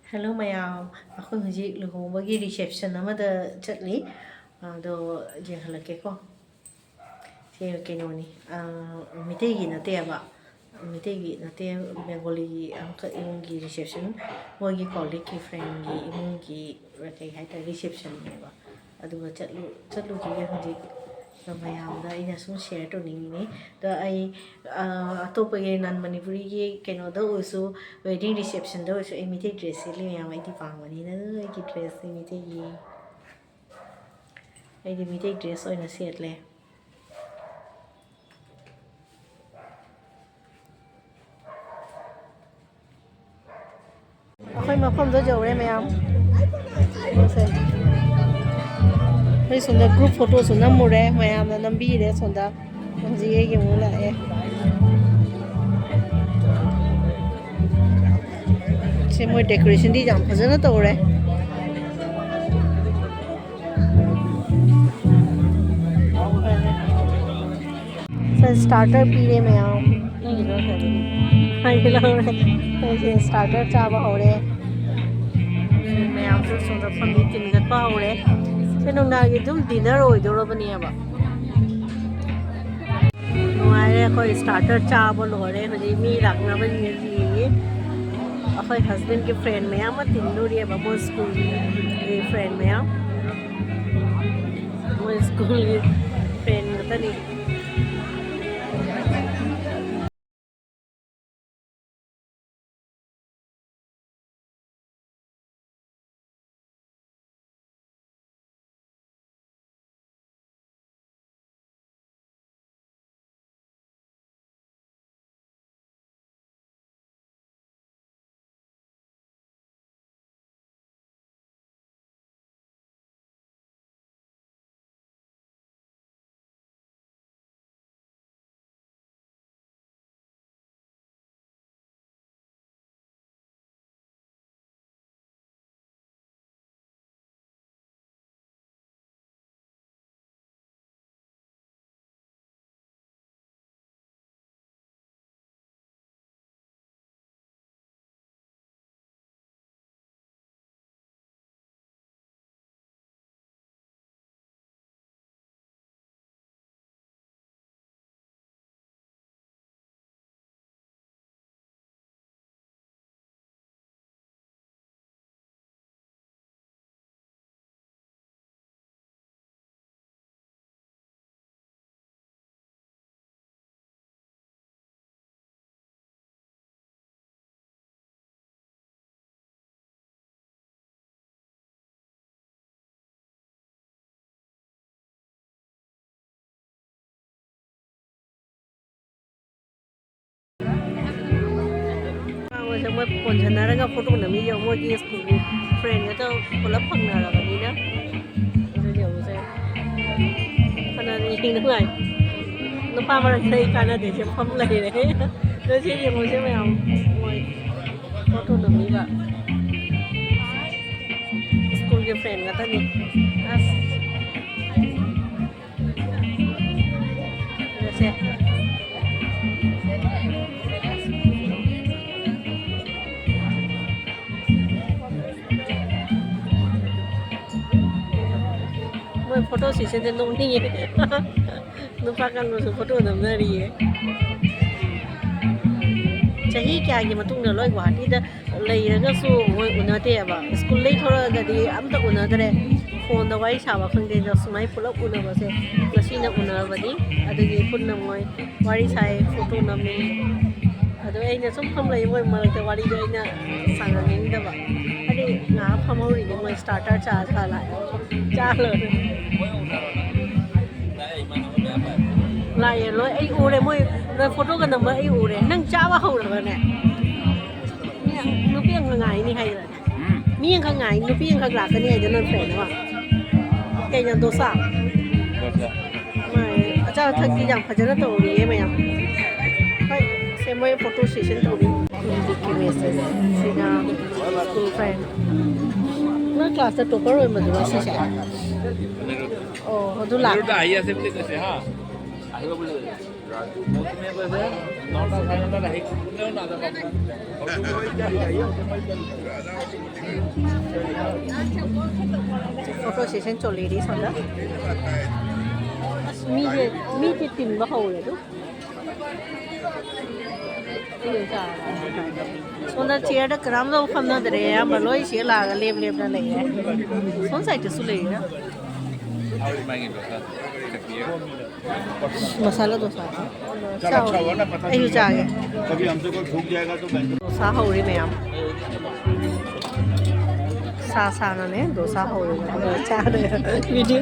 Hello mayam, aku hujik luhubagi reception nama da chatli, do jenghalake ko. Siya kinoni, mitegi nate aba, mitegi nate Bengali angka imungi reception, wagi colleague ki friend gi imungi rakai hai ta reception ni aba. Adu chatlu kiye hujik mayam da ina sum share to ni da ai atop ge nan manipuri ge keno da usu wedding reception da usu imite dress li mayam ai di pangmani na ai ki dress imite gi ai di imite dress oina set le akhoi mafam da jaw re mayam se May sonda group photo so namure mayam na nambi re sonda ji ge mu la e se moi decoration di jam phajana tawre से starter P रहे mayam से starter चाबा हौरे mayam से सोदा फंदी तिनगत पा हौरे से नोंदागी दुम dinner ओइदोरबनी हबा नुआरे कोई starter चाबा लोरे हजी मी लाखनाबनी जी अखोई हस्बैंड के फ्रेंड mayam तिनदोरी हबा मो स्कूल के फ्रेंड mayam मो स्कूल के फ्रेंड गतनीจะมาคนชนะแล้วก็फोटोน่ะมีอย่างว่าที่สกูลเฟรนด์ก็จะคนละพังนาแล้วแบบนี้นะเดี๋ยวจะขนาดนี้นึกไงน้ำปลามันเคยกันนะเดี๋ยวจะพังเลยเลยแล้วที่เดียวใช่ไหมเอาफोटोน่ะมีแบบสกูลกับเฟรนด์ก็ตอนนี้เดี๋ยวเสร็จफोटो शीशे से नोनी है नुपा का नुसु फोटो नमनरी है चाही क्या आगे मतुंग न लोय गुवाहाटी दा लैरगसु मोय उनाते अब स्कूल लै थोरगदि अमता उनादरे फोन दा वाई साबा खंदे दा सुमाय पुलप उनाबसे गसिना उनाबदि अदगी पुन्ना मोय वारी साय फोटो नमी अदो ऐना सुम फम लै मोय मरते वारी दा ऐना सांगनिंदबा अदि ना फमौरि ने मोय स्टार्टर चा ला चा लो lại rồi ai u đây mới rồi photo cái number ai u đây nâng cha vào hậu rồi nè nó biết ngày này hay rồi miếng khang ngày nó biết khang lạc cái này cho nên phải đúng không cái nhân tố sao mày cho thật kỳ chẳng phải cho nó tổ đi em mày à vậy xem mấy photo session tổ đi cái message xin school friend nó class tổ có rồi mà tụi nó chia sẻ ồ họ tụi lạc photo session चलेरी सन्दा मी게 띵바 하오래도 손다 치아다 그람도 팜나들에 말로이 시라가 렙렙나 레예 손 사이트 술레이나 मसाला डोसा ऐसे जागे कभी हमसे कोई भूख जाएगा तो डोसा हो रही मैम सा ने डोसा हो रही है चाह रहे वीडियो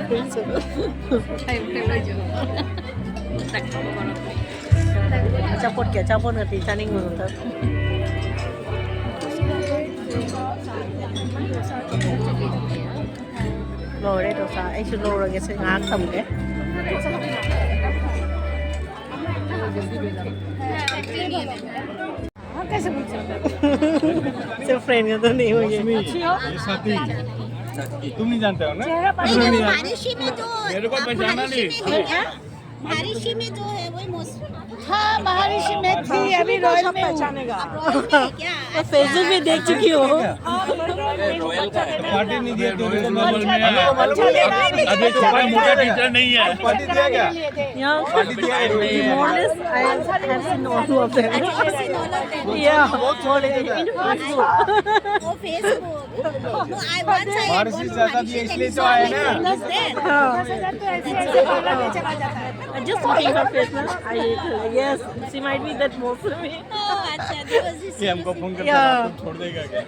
चापोट क्या चापोट करती चानिंग में होता लोरे डोसा ऐसे लोरे के से आग थमके कैसे पूछ सिर्फ फ्रेंड का तो नहीं हुई ये साथी तुम नहीं जानते हो ना बारिशी में जो मेरे को पहचाना नहीं बारिशी में जो है वही मौसम हाँ महर्षि में थी अभी रॉयल में पहचानेगा क्या फेसबुक में देख चुकी हो पार्टी नहीं दिया अभी छोटा मोटा टीचर नहीं है पार्टी दिया क्या Yeah, पार्टी दिया more or less, I have seen all of them. Yeah, more or less in Facebook. वो Facebook no I once I महर्षि ज्यादा दिया इसलिए तो आए ना I just looking her face now. Yes, she might be that more for me. अच्छा दिवस ये हमको फोन करता Yeah. है आपको छोड़ देगा क्या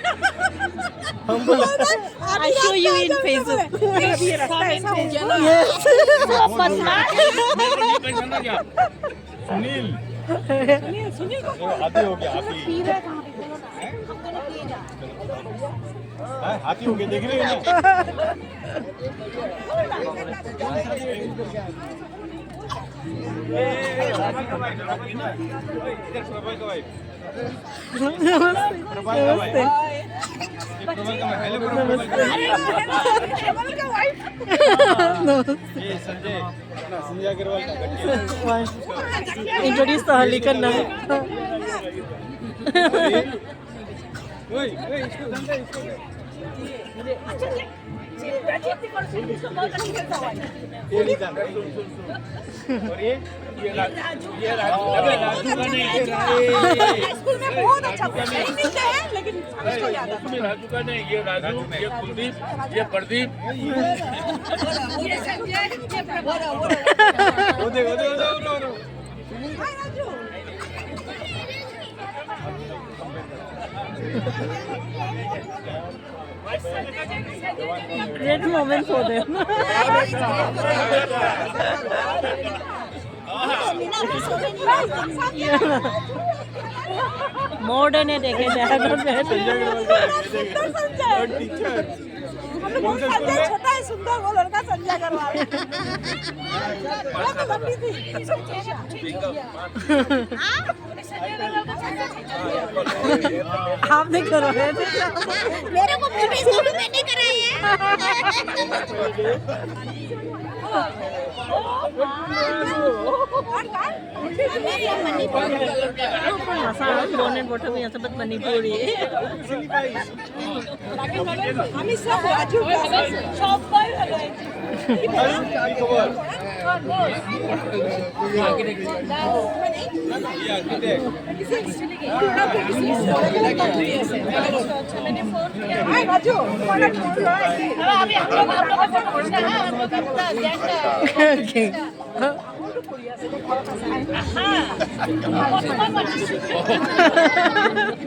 I show you in Facebook. Yes. पहचाना क्या सुनील हाथी हो गया हाथी हाथी हो गया देख रहे हो ना Sanjay Agarwal Introduce the Hali करना है. और ये राजू का नहीं स्कूल में बहुत अच्छा मिलते हैं लेकिन उसको याद आता इसमें राजू का नहीं ये राजू ये कुलदीप ये प्रदीप ये संजय ये प्रभु वो देखो हाय Raju Great moment for them. More than a decade, they have not met. हम लोग बहुत संजय छोटा है सुंदर वो लड़का संजय अग्रवाल बहुत लंबी थी आपने करवाया थे मेरे को फेसबुक पे मैंने कराई है मसाला बोने बोटा में ऐसा बत मणिपुरी আমি সব রাজু সবাই ভালো हाय राजू अभी हम लोग का फोटो खींचना है हम लोग का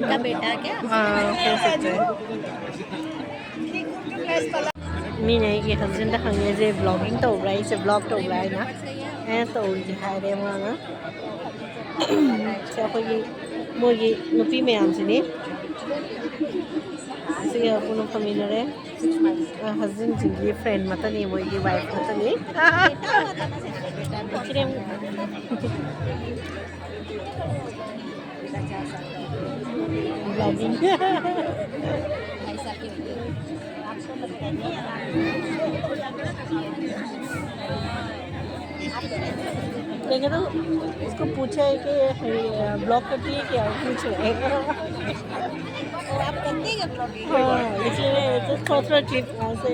का बेटा क्या मीने की हस्बैंड हंगे जे ब्लॉगिंग तो उबराई से ब्लॉग तो उबराई ना ऐ तो उल्टी हाय रे माना से कोई मोगी नुपी में आमसिनी से अपनो फैमिली रे हस्बैंड जिंगी फ्रेंड मत नहीं मोगी वाइफ मत नहीं किरे ब्लॉगिंग ऐसा क्यों देंगे तो उसको पूछा है कि ब्लॉक करती है क्या पूछो और आप करते हैं ब्लॉगिंग? हाँ इसलिए तो थोड़ा ट्रिप वहाँ से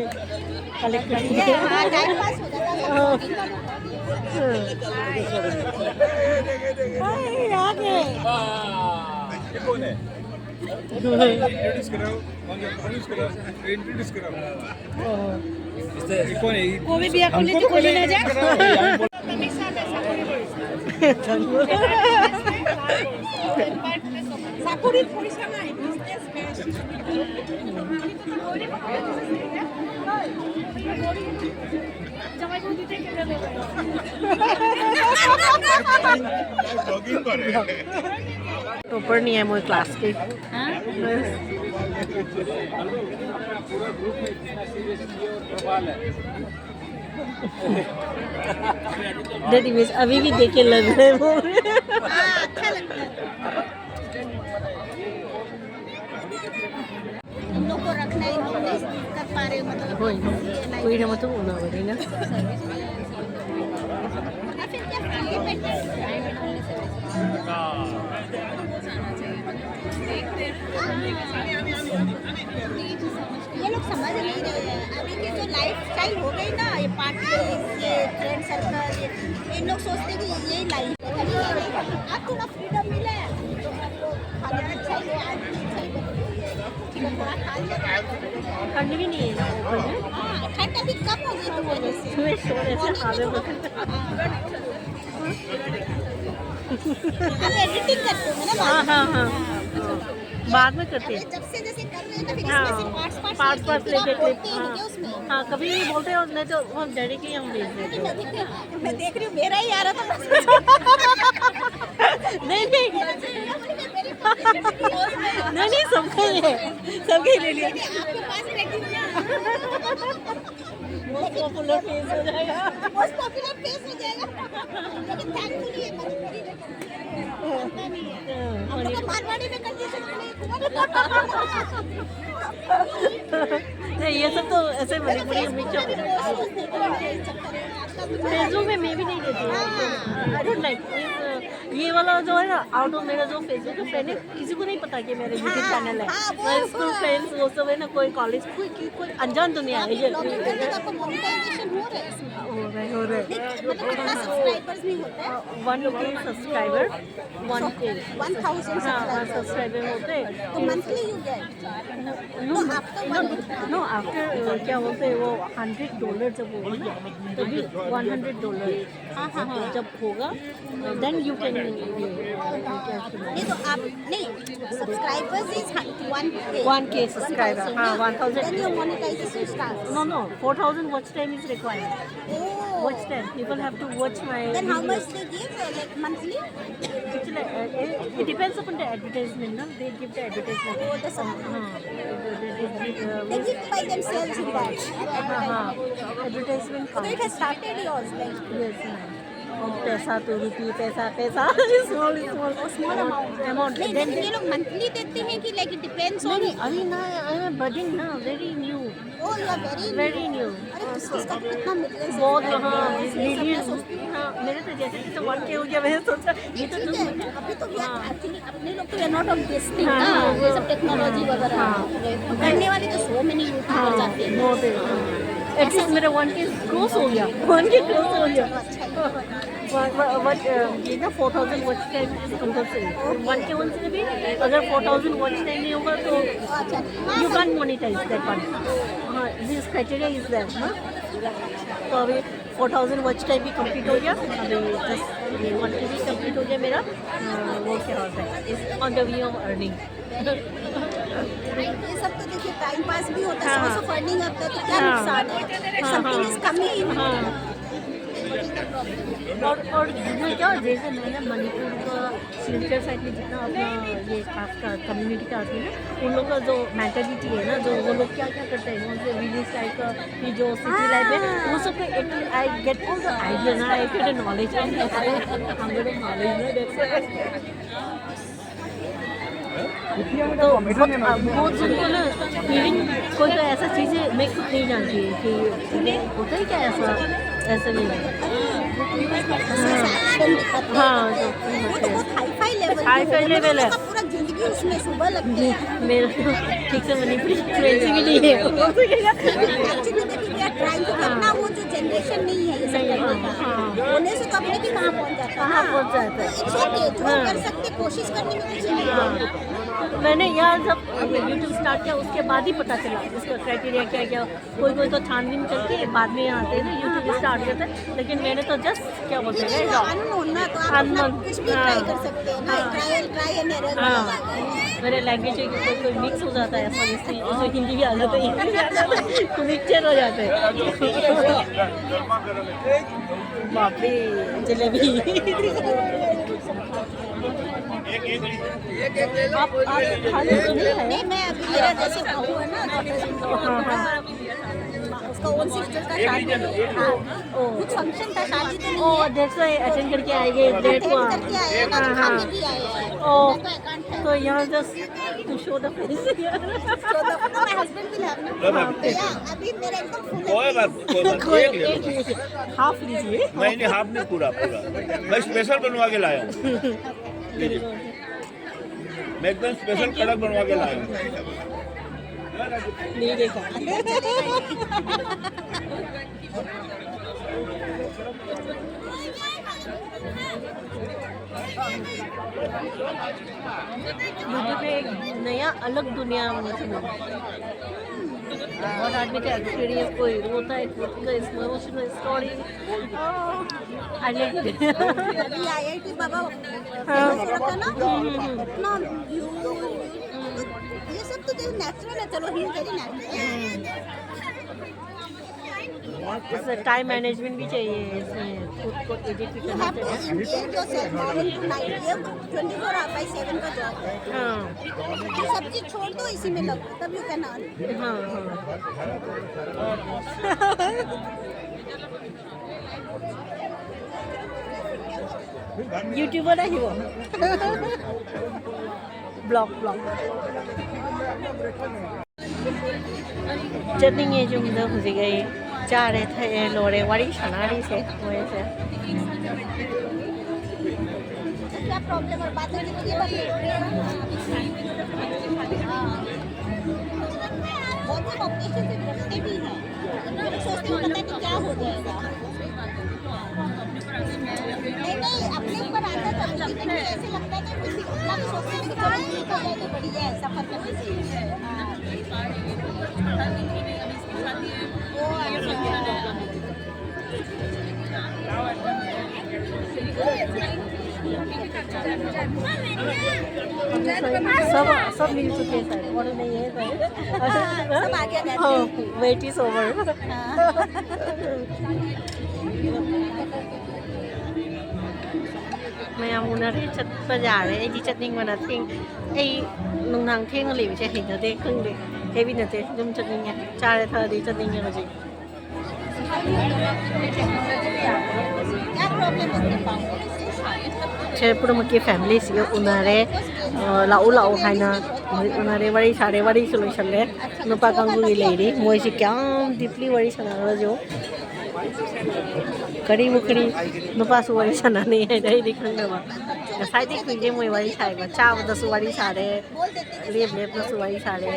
कलेक्ट करती है हाँ टाइम पास हो जाता है ब्लॉगिंग का। आ गए ये कौन है? इंट्रोड्यूस कराओ, इंट्रोड्यूस कराओ। ये कौन है? कोई भी आपको लेते कोई ना जाए। साकुरी पोलिसा नाही बिझनेस बेस्ट. ब्लॉगिंग करे। टॉपर नहीं है मोर क्लास के डेडी मिस अभी भी देखे लग रहे हैं वो अच्छा लगता है इन लोग को रखना है, इन लोग नहीं कर पा रहे मतलब कोई ना मतलब होना बड़ी ना फिर क्या फ्री बैठे ये लोग समझ नहीं रहे हैं अभी की जो लाइफ स्टाइल हो गई ना, ये पार्टी ये फ्रेंड सर्कल ये लोग सोचते हैं कि यही लाइफ है। अब थोड़ा फ्रीडम मिला है तो हम लोग खाना अच्छा ही है, आज भी अच्छा ही चिकन थोड़ा खा लिया। ठंड भी नहीं है ना ऊपर में हाँ ठंड अभी कम हो गई तो वजह से सुबह सोने से खावे हम एडिटिंग करते हैं ना हाँ हाँ हाँ बाद में करते हैं जब से जैसे कर रहे हैं ना फिर हाँ इसमें पार्ट्स लेके बोलते हैं हाँ क्या उसमें हाँ कभी भी बोलते हैं और नहीं तो हम डैडी के ही हम भेज देते हैं मैं देख रही हूँ मेरा ही आ रहा था नहीं नहीं नहीं नहीं सबका ही है सबके ही ले लिया आपके पास बैठी हूँ ना मोस्ट पॉपुलर फेस हो जाएगा मोस्ट पॉपुलर फेस हो जाएगा लेकिन थैंकफुली है मजबूरी पता नहीं है हम लोग को मारवाड़ी में कंडीशन नहीं ये सब तो ऐसे मजबूरी मिक्सचर फेसबुक में मैं भी नहीं देती हूँ आई डोंट लाइक ये वाला जो है ना आउट ऑफ मेरा जो फेसबुक का फ्रेंड है किसी को नहीं पता कि मेरा यूट्यूब चैनल है मेरे स्कूल फ्रेंड्स वो सब है ना कोई कॉलेज कोई अनजान दुनिया है ये आपको मोनेटाइजेशन हो रहा है इसमें हो रहे मतलब कितना सब्सक्राइबर्स नहीं होते हैं 1K सब्सक्राइबर 1K 1000 हाँ सब्सक्राइबर होते तो monthly you get know after क्या बोलते हैं वो $100 जब होगा ना तभी $100 हाँ हाँ हाँ जब होगा देन यू कैन नहीं तो आप नहीं सब्सक्राइबर्स इज 1K सब्सक्राइबर हाँ 1000 then your monetization starts No 4000 watch time is required oh watch time people have to watch my then how videos. much they give like monthly Actually, it depends upon the advertisement no they give the advertisement oh the they give by themselves in that advertisement so it has started yours like yes और पैसा तो रुपये पैसा small amount नहीं then ये लोग monthly देते हैं कि लाइक इट डिपेंड्स ऑन नहीं अभी ना आई एम बडिंग ना very new oh you are very new अरे किसका कितना मिलियंस बहुत हाँ मिलियन हाँ मेरे तो जैसे कि 1K हो गया मैंने सोचा ये तो तुम अभी तो एक्चुअली अपने लोग तो we are not of this thing ना ये सब टेक्नोलॉजी वगैरह करने वाले तो सो मेनी यूट्यूबर जाते हैं बहुत एटलीस्ट मेरा 1K क्रॉस हो गया 1K क्रॉस हो गया बट ये ना 4000 watch time is compulsory 1K one से भी अगर 4000 वॉच टाइम नहीं होगा तो you can monetize that one हाँ दिस क्राइटेरिया इज दैट ना तो अभी 4000 वॉच टाइम भी कंप्लीट हो गया अभी जस्ट 1K भी कंप्लीट हो गया मेरा वो क्या होता है is on the way of earning ये सब तो देखिए टाइम पास भी होता है सोर्स ऑफ अर्निंग होता है तो क्या नुकसान है समथिंग इज कमिंग और मैं क्या जैसे मैंने मणिपुर का सिलेक्टर साइड में जितना अपना ये कास्ट का कम्युनिटी का आती है ना उन लोग का जो मेंटालिटी है ना जो वो लोग क्या क्या करते हैं उनसे विलेज टाइप का कि जो सिटी लाइफ है वो सब I get all the idea ना आई गेट नॉलेज हम लोग नॉलेज ना तो बहुत उनको ना फीलिंग कोई तो ऐसा चीज़ें मैं खुद नहीं जानती कि होता ही क्या ऐसा ऐसा नहीं है। हाँ वो तो बहुत हाई-फाई लेवल है। पूरा जिंदगी उसमें सुबह लगती है। मेरा तो ठीक से मणिपुरी फ्लुएंसी भी नहीं है। एक्चुअली देखिए वी आर ट्राइंग टू करना, वो जो जनरेशन नहीं है ये सब करने का, होने से तो अपने भी कहाँ पहुँच जाता है। कहाँ पहुँच जाता है। इट्स ओके, जो कर सकते कोशिश करने में कुछ नहीं है। मैंने यहाँ जब यूट्यूब स्टार्ट किया उसके बाद ही पता चला इसका क्राइटेरिया क्या क्या। कोई कोई तो छानबीन करके बाद में आते हैं ना यूट्यूब स्टार्ट करते हैं, लेकिन मैंने तो जस्ट क्या बोलते हैं अननोन ना, तो आप अपना कुछ भी ट्राई कर सकते हैं ना, ट्राई एंड एरर। मेरे लैंग्वेज कोई मिक्स हो जाता है ऐसा, इसमें उसमें हिंदी भी आ जाता है, इंग्लिश भी आ जाता है, तो मिक्सचर हो जाते हैं। बाप रे जलेबी। आप खाने तो नहीं है? नहीं, मैं अभी मेरा जैसे बहू है ना, उसका ओन सिस्टर का शादी है, कुछ फंक्शन था, शादी तो नहीं ओह दैट्स व्हाई अटेंड करके आएंगे लेट को। करके आए हैं ना, तो खाने भी आए हैं। ओह तो I can't help. तो यहाँ just to show the face. So my husband will have no. Yeah, अभी मेरा एकदम full है। कोई बात कोई नहीं, एक लीजिए, हाफ लीजिए। नहीं हाफ नहीं, पूरा पूरा मैं स्पेशल बनवा के लाया हूँ। मैं एकदम स्पेशल कड़क बनवा के लाया हूँ। नहीं देखा। मुझे पे एक नया अलग दुनिया मुझे मिली। और आदमी का एक्सपीरियंस कोई होता है, emotional story. I like it. अभी IIT बाबा famous हो रहा था ना, इतना view, ये सब तो नेचुरल है। चलो ही वेरी नेचुरल। इससे टाइम मैनेजमेंट भी चाहिए, इसमें खुद को एडिट भी You करना have to चाहिए। engage yourself morning to night, ये 24/7 का जॉब है। हाँ तो सब चीज छोड़ दो, इसी में लगो, तब यू कैन अर्न। हाँ हाँ। यूट्यूबर है वो। ब्लॉग चटनी ये जो मुझे खुशी गई जा रहे थे लोरे वाली शनारी से वैसे। क्या प्रॉब्लम और बातें कितनी बड़ी बहुत से ऑपरेशन से डरते भी हैं, लोग सोचते हैं पता नहीं क्या हो जाएगा। नहीं अपने ऊपर आता था, लेकिन ऐसे लगता है कि किसी अपना भी सोचते हैं कि चलो ठीक हो जाए तो बढ़िया है सफर करने से। वो सब मिल चुके हैं और नहीं है सब आगे रहते हाँ हैं। Wait is over. मैम उन्हें छत पर जा रहे हैं जी चटनी बना थिंग ऐ नंग थिंग ले बिचे हिंद दे खंग दे हेवी नते जुम चटनी है चारे था दी चटनी है मुझे। क्या प्रॉब्लम होती है पाँव? पुरमकी फैमिली से उनारे लाऊ लाऊ हाइना उनारे वरी सारे वरी सोल्यूशन ले नुपा कांगुरी लेडी मोई से क्या डीपली वरी सना जो करी मुखरी नुपा सु वरी सना नहीं है दही दिखने में साइड एक कुछ मोई वरी सारे बच्चा उधर सु वरी सारे लेब लेब सु वरी सारे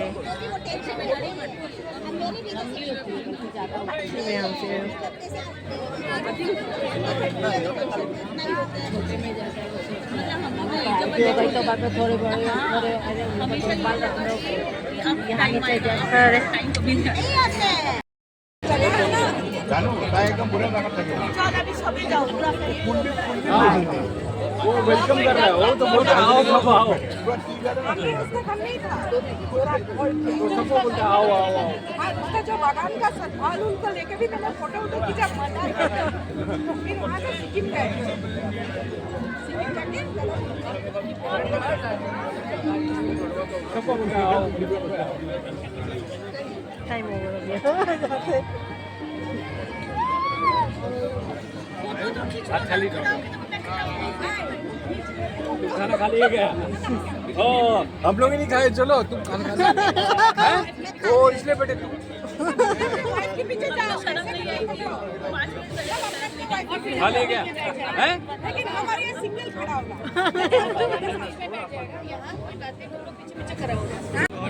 तो बात थोड़े बड़े यहाँ नीचे जाकर जानू एकदम बुरा लगा था वो वेलकम कर रहा है, वो तो बोलता आओ बाबा आओ, सबको बोलता आओ आओ आओ। उसका जो बागान का फल उनको लेके भी मैंने फोटो खींचा, मजा आया। फिर वहाँ से सिक्किम गए, सिक्किम जाके सबको बोलता आओ। टाइम ओवर हो गया। खाली खाना खा लिया गया। हम लोग ही नहीं खाए, चलो तुम खाना खा हैं? वो इसलिए बेटे तुम वाइफ के पीछे जाओ खा ले गया हैं? लेकिन हमारे यहाँ सिंगल खड़ा होगा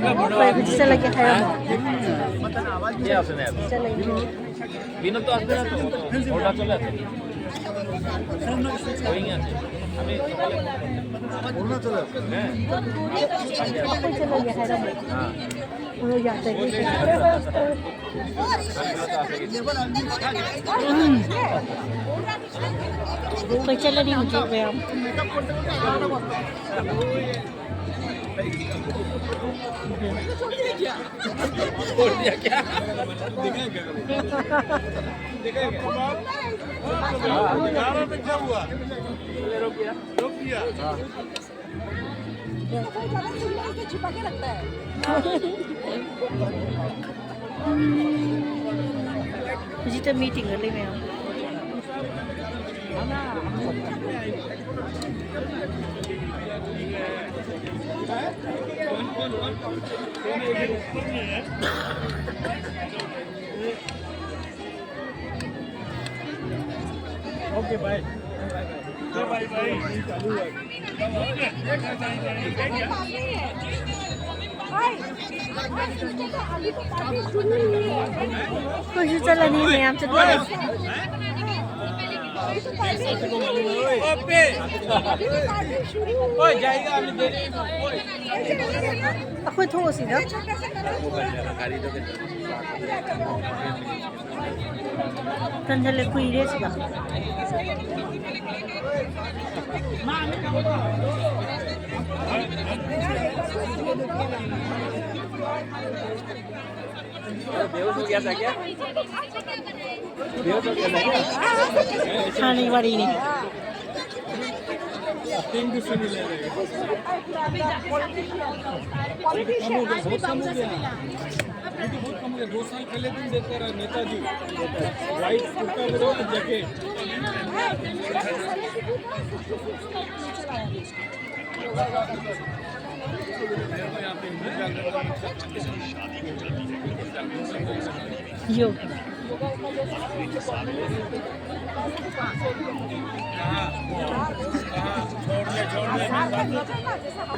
Pwede bisa lagi kayo mo. ये आपसे नहीं आता। Bisa lagi. बिना तो आते ना तो ऑर्डर चले आते कोई नहीं आते हमें बोलना चले हैं Ako isa lagi kayo mo. Uno yata ko. Kung sila din mo kaya. बोल दिया क्या क्या हुआ रोक दिया छिपा के लगता है Kasi ito meeting ulit mo. Okay bye bye bye Kasi sila din mo yan. Okay ओए जाएगा अभी दे Ako ito ko sila. Tandali ko iris ba? बेहोश हो गया था क्या बेहोश हो गया था क्या Hanay warini. तीन दूसरे ले रहे बहुत कम हो गया 2 साल पहले तुम देखते रहे नेताजी व्हाइट कुर्ता और जैकेट Yo.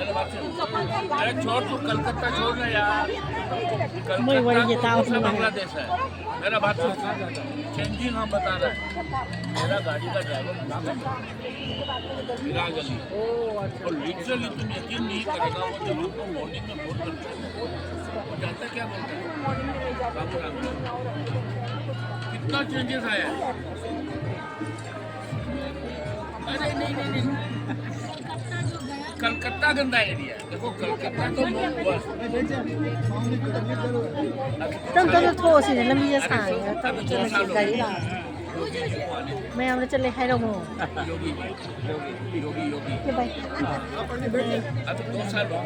अरे छोड़ तू कलकत्ता छोड़ ना यार May wari niya tao Calcutta naman. Bangladesh है मेरा बात सुन चेंजिंग हम बता रहे हैं मेरा गाड़ी का ड्राइवर विराग अली और लिटरली तुम यकीन नहीं करेगा वो जब हमको मॉर्निंग में फोन करता है वो जानता क्या बोलता है राम राम कितना चेंजेस आया है अरे नहीं नहीं नहीं कलकत्ता गंदा एरिया है देखो कलकत्ता तो बस Tanto na to sila lambi niya sa akin. Tanto na nagkikari lang. May amla chalay kayo mo. Yogi Yogi Yogi Diba? अब 2 साल हो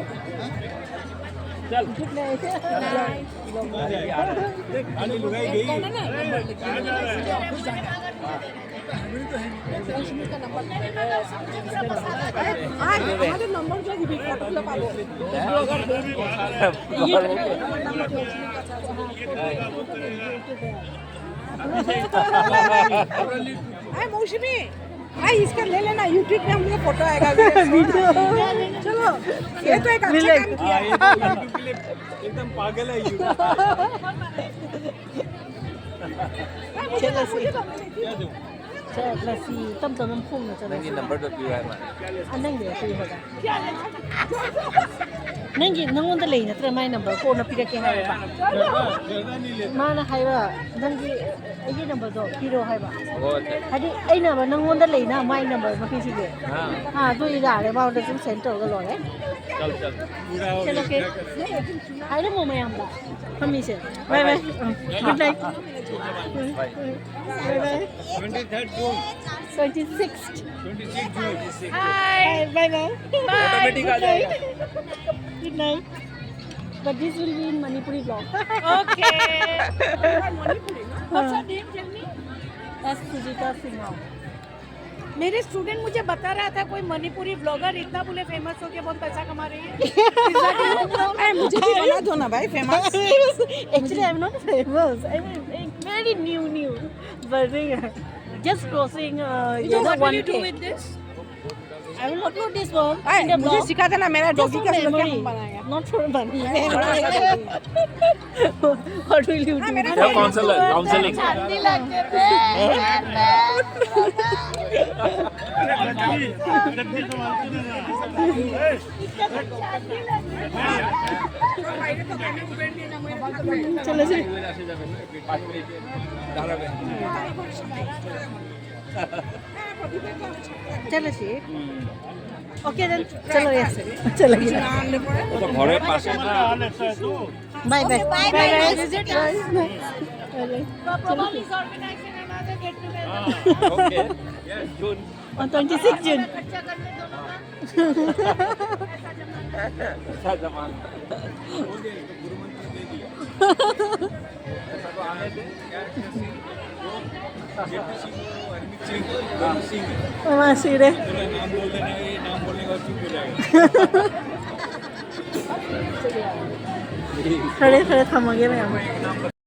गाड़ी लुगाई गई हमारे नंबर जो भी फोटो पालो मौसमी भाई इसका ले लेना यूट्यूब पे हम लोग फोटो आएगा वीडियो चलो ये तो एक अच्छा काम किया एकदम पागल है Chela si. Chela si. Tam tam pung na chela. नहीं नंबर तो क्यों है हमारा Anong yun? Kuya ba? Nangi nangon dalay na try my number ko na pinaki hay ba. Mana hay ba? Nangi ay number do piro hay ba. Hadi ay na ba nangon dalay na my number mapisi ge. Ha do ida le ba do sum center ga lo le. चल चल Chelo ke. Ay na mo mayam ba. Kami se. Bye bye. Good night. Bye bye. 23rd June 26th. 26 June Hi. Bye bye. Automatic आ जाएगा Good night. But this will be in Manipuri vlog. Okay. Manipuri, no? What's her name? Tell me. That's Sujita Singhal. मेरे student मुझे बता रहा था कोई Manipuri blogger इतना बोले famous हो के बहुत पैसा कमा रही है अरे मुझे भी बना दो ना भाई famous Actually, I'm not famous. I'm very new. But just crossing, So what will 1K. you do with this? I will upload this one in the मुझे blog. सिखा देना मेरा Just डॉगी for का स्लो memory, क्या बनाएगा not for money. बड़ा सा doggy। What will you do? मेरा क्या काउंसलिंग चलो जी चलो जी ओके देन चलो यस चलो ঘরের পাশে না bye bye Bye bye. Probably is organizing another get together okay June on 26 June खर्चा करने दोनों का ऐसा जमान मासी रे नाम बोल देना ये नाम बोलने का चुप हो जाएगा खड़े खड़े थम गए मैं